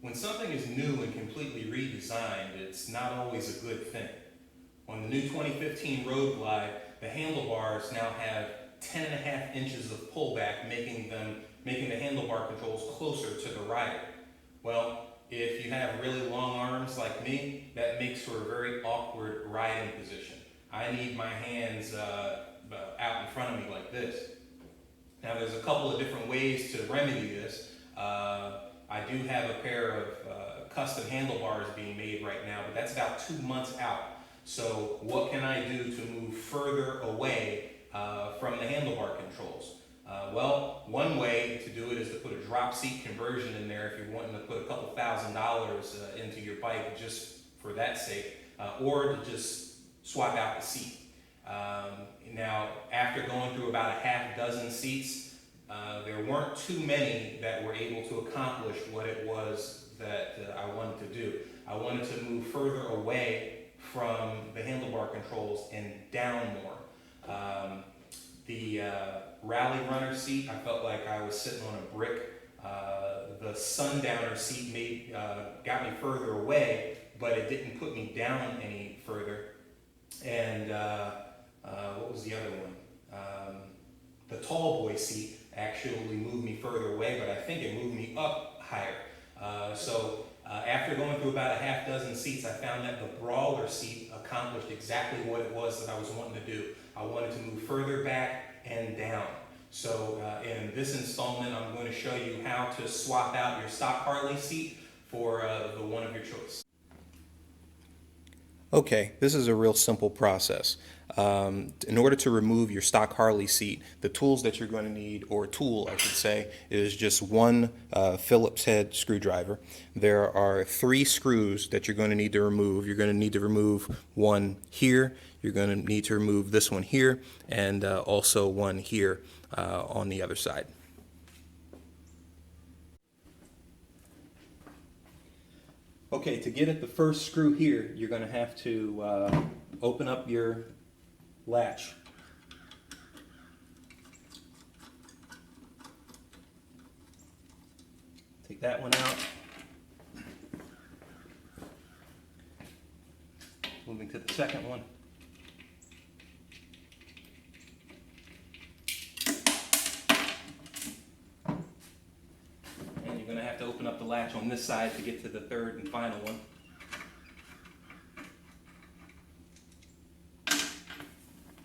When something is new and completely redesigned, it's not always a good thing. On the new 2015 Road Glide, the handlebars now have 10.5 inches of pullback, making the handlebar controls closer to the rider. Well, if you have really long arms like me, that makes for a very awkward riding position. I need my hands out in front of me like this. Now there's a couple of different ways to remedy this. I do have a pair of custom handlebars being made right now, but that's about 2 months out. So what can I do to move further away from the handlebar controls? Well, one way to do it is to put a drop seat conversion in there if you're wanting to put a couple $1,000s into your bike just for that sake, or to just swap out the seat. Now, after going through about a half dozen seats, there weren't too many that were able to accomplish what it was that I wanted to do. I wanted to move further away from the handlebar controls and down more. The rally runner seat, I felt like I was sitting on a brick. The sundowner seat got me further away, but it didn't put me down any further. And what was the other one? The tall boy seat actually moved me further away, but I think it moved me up higher. After going through about a half dozen seats, I found that the Brawler seat accomplished exactly what it was that I was wanting to do. I wanted to move further back and down. So in this installment, I'm going to show you how to swap out your stock Harley seat for the one of your choice. Okay, this is a real simple process. In order to remove your stock Harley seat, the tools that you're going to need, or tool I should say, is just one Phillips head screwdriver. There are 3 screws that you're going to need to remove. You're going to need to remove one here, you're going to need to remove this one here, and also one here on the other side. Okay, to get at the first screw here, you're going to have to open up your latch. Take that one out. Moving to the second one. And you're going to have to open up the latch on this side to get to the third and final one.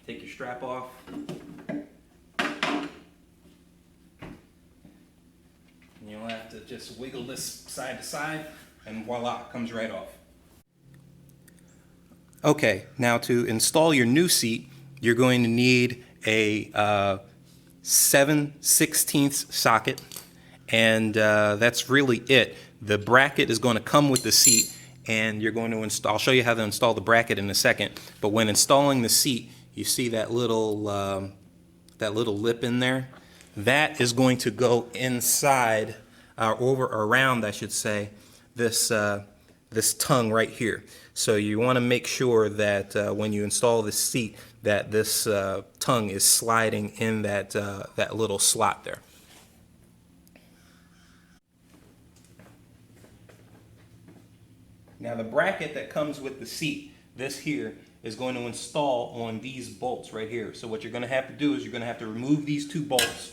Take your strap off. And you'll have to just wiggle this side to side, and voila, it comes right off. Okay, now to install your new seat, you're going to need a 7/16 socket, and that's really it. The bracket is going to come with the seat, and you're going to install. I'll show you how to install the bracket in a second, but when installing the seat, you see that little lip in there? That is going to go inside, around, I should say, this tongue right here. So you want to make sure that when you install the seat, that this tongue is sliding in that little slot there. Now the bracket that comes with the seat, this here, is going to install on these bolts right here. So what you're going to have to do is you're going to have to remove these 2 bolts.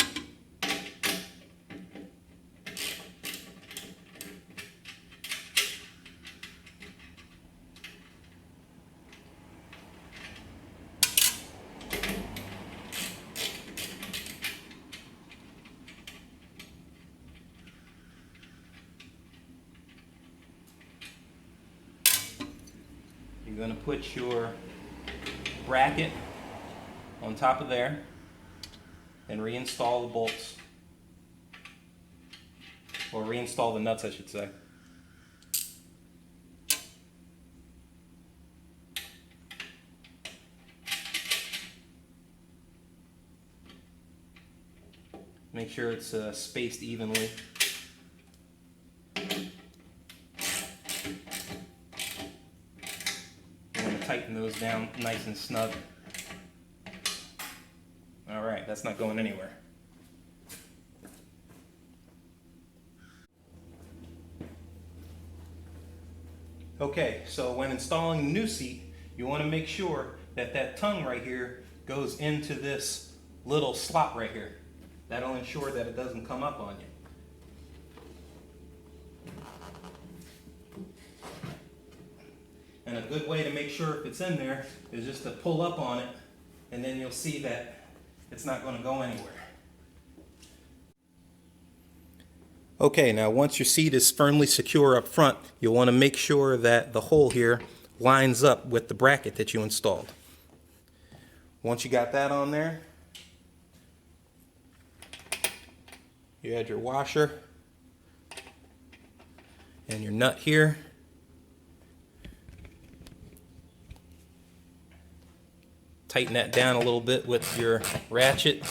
You're going to put your bracket on top of there and reinstall the bolts, or reinstall the nuts I should say. Make sure it's spaced evenly. Tighten those down nice and snug. Alright, that's not going anywhere. Okay, so when installing the new seat, you want to make sure that that tongue right here goes into this little slot right here. That'll ensure that it doesn't come up on you. And a good way to make sure if it's in there is just to pull up on it, and then you'll see that it's not going to go anywhere. Okay, now once your seat is firmly secure up front, you'll want to make sure that the hole here lines up with the bracket that you installed. Once you got that on there, you add your washer and your nut here. Tighten that down a little bit with your ratchet.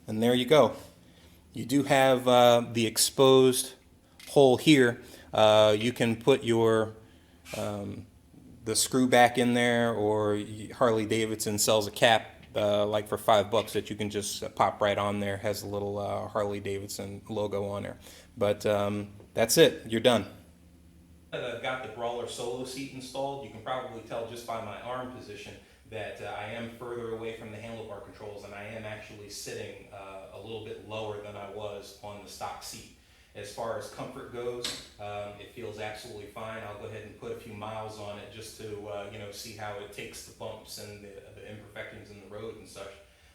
And there you go. You do have the exposed hole here. You can put your the screw back in there, or Harley Davidson sells a cap like for $5 that you can just pop right on there. Has a little Harley Davidson logo on there. But that's it. You're done. I've got the Brawler solo seat installed. You can probably tell just by my arm position that I am further away from the handlebar controls, and I am actually sitting a little bit lower than I was on the stock seat. As far as comfort goes, it feels absolutely fine. I'll go ahead and put a few miles on it just to see how it takes the bumps and the imperfections in the road and such.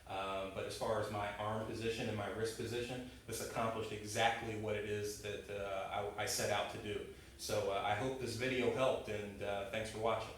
But as far as my arm position and my wrist position, this accomplished exactly what it is that I set out to do. So I hope this video helped, and thanks for watching.